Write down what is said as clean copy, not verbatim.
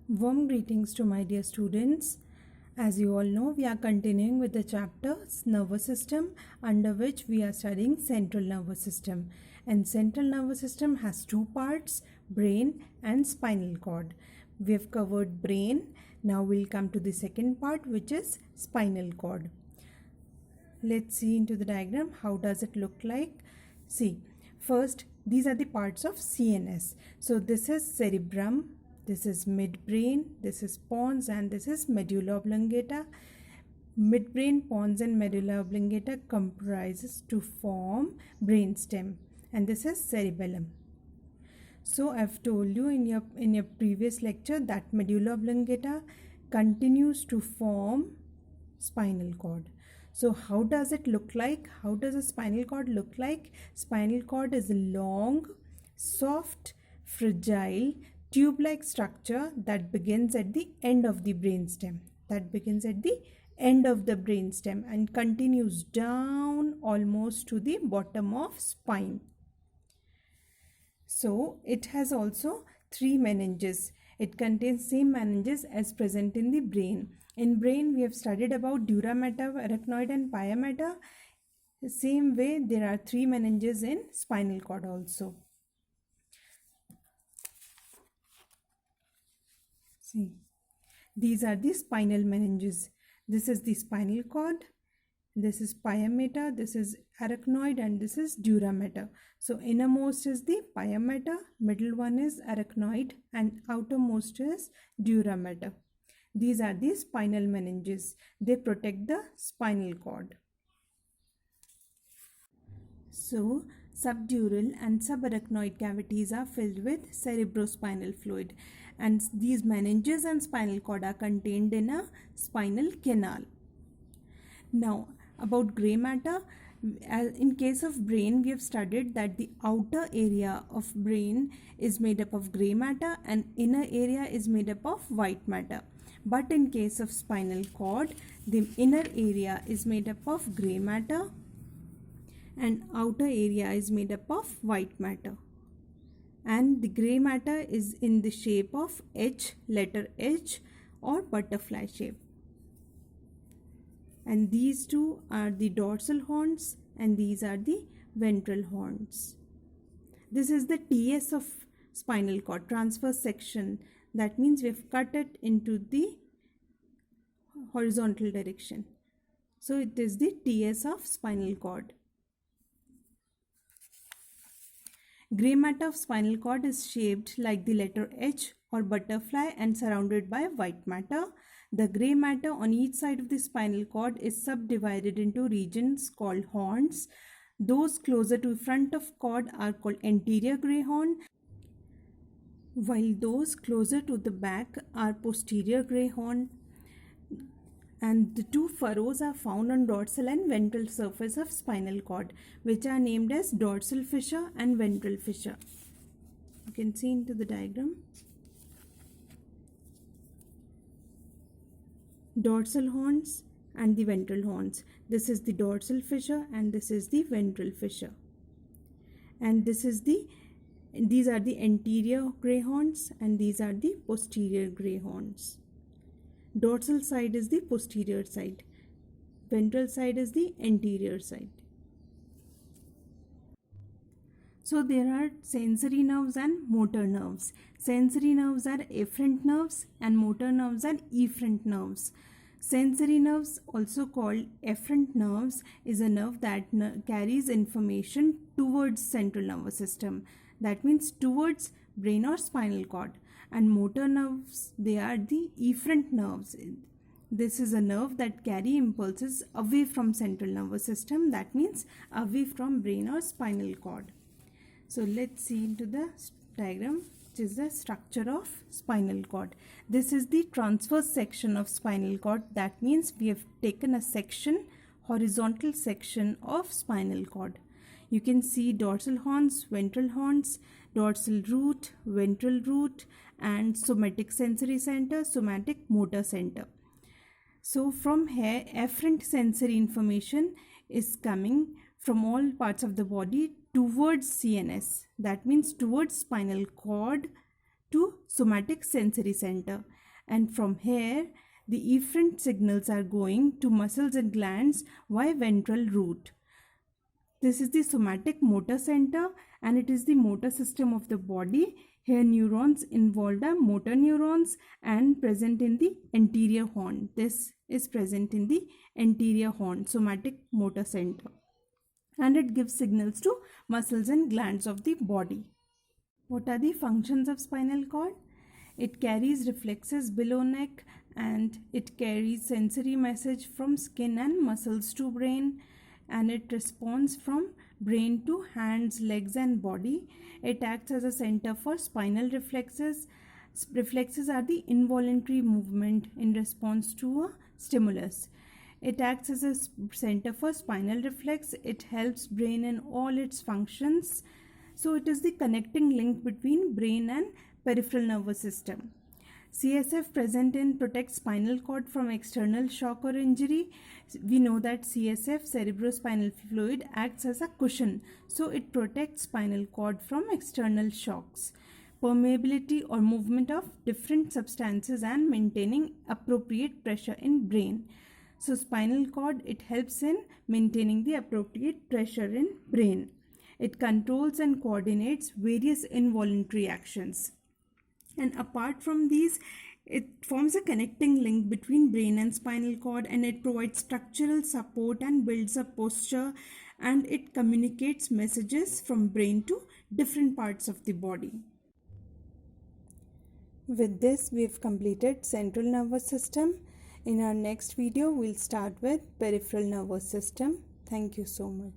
Warm greetings to my dear students. As you all know, we are continuing with the chapter nervous system, under which we are studying central nervous system. And central nervous system has two parts, brain and spinal cord. We have covered brain. Now we'll come to the second part, which is spinal cord. Let's see into the diagram. How does it look like? See, first these are the parts of CNS. So this is cerebrum, this is midbrain, this is pons, and this is medulla oblongata. Midbrain, pons and medulla oblongata comprises to form brainstem, and this is cerebellum. So I've told you in your previous lecture that medulla oblongata continues to form spinal cord. So how does it look like? How does a spinal cord look like? Spinal cord is a long, soft, fragile, tube-like structure that begins at the end of the brainstem. And continues down almost to the bottom of spine. So it has also three meninges. It contains same meninges as present in the brain. In brain, we have studied about dura mater, arachnoid and pia mater. The same way, there are three meninges in spinal cord also. See, these are the spinal meninges. This is the spinal cord. This is pia mater, this is arachnoid, and this is dura mater. So innermost is the pia mater, middle one is arachnoid, and outermost is dura mater. These are the spinal meninges. They protect the spinal cord. So subdural and subarachnoid cavities are filled with cerebrospinal fluid, and these meninges and spinal cord are contained in a spinal canal. Now, about gray matter, in case of brain, we have studied that the outer area of brain is made up of gray matter and inner area is made up of white matter. But in case of spinal cord, the inner area is made up of gray matter and outer area is made up of white matter. And the gray matter is in the shape of H, letter H, or butterfly shape. And these two are the dorsal horns and these are the ventral horns. This is the TS of spinal cord, transverse section. That means we have cut it into the horizontal direction. So it is the TS of spinal cord. Gray matter of spinal cord is shaped like the letter H or butterfly and surrounded by white matter. The gray matter on each side of the spinal cord is subdivided into regions called horns. Those closer to the front of cord are called anterior gray horn, while those closer to the back are posterior gray horn. And the two furrows are found on dorsal and ventral surface of spinal cord, which are named as dorsal fissure and ventral fissure. You can see into the diagram. Dorsal horns and the ventral horns. This is the dorsal fissure and this is the ventral fissure. And these are the anterior gray horns and these are the posterior gray horns. Dorsal side is the posterior side. Ventral side is the anterior side. So there are sensory nerves and motor nerves. Sensory nerves are afferent nerves and motor nerves are efferent nerves. Sensory nerves, also called afferent nerves, is a nerve that carries information towards central nervous system. That means towards brain or spinal cord. And motor nerves, they are the efferent nerves. This is a nerve that carry impulses away from central nervous system. That means away from brain or spinal cord. So let's see into the diagram, which is the structure of spinal cord. This is the transverse section of spinal cord. That means we have taken a section, horizontal section of spinal cord. You can see dorsal horns, ventral horns, dorsal root, ventral root, and somatic sensory center, somatic motor center. So from here, afferent sensory information is coming from all parts of the body towards CNS. That means towards spinal cord, to somatic sensory center, and from here the efferent signals are going to muscles and glands via ventral route. This is the somatic motor center and it is the motor system of the body. Here neurons involved are motor neurons and present in the anterior horn. This is present in the anterior horn, somatic motor center, and it gives signals to muscles and glands of the body. What are the functions of spinal cord? It carries reflexes below neck and it carries sensory message from skin and muscles to brain, and it responds from brain to hands, legs and body. It acts as a center for spinal reflexes. Reflexes are the involuntary movement in response to a stimulus. It acts as a center for spinal reflex. It helps brain in all its functions. So it is the connecting link between brain and peripheral nervous system. CSF present in protects spinal cord from external shock or injury. We know that CSF, cerebrospinal fluid, acts as a cushion. So it protects spinal cord from external shocks. Permeability or movement of different substances and maintaining appropriate pressure in brain. So spinal cord, it helps in maintaining the appropriate pressure in brain. It controls and coordinates various involuntary actions. And apart from these, it forms a connecting link between brain and spinal cord, and it provides structural support and builds up posture, and it communicates messages from brain to different parts of the body. With this, we've completed central nervous system. In our next video, we'll start with peripheral nervous system. Thank you so much.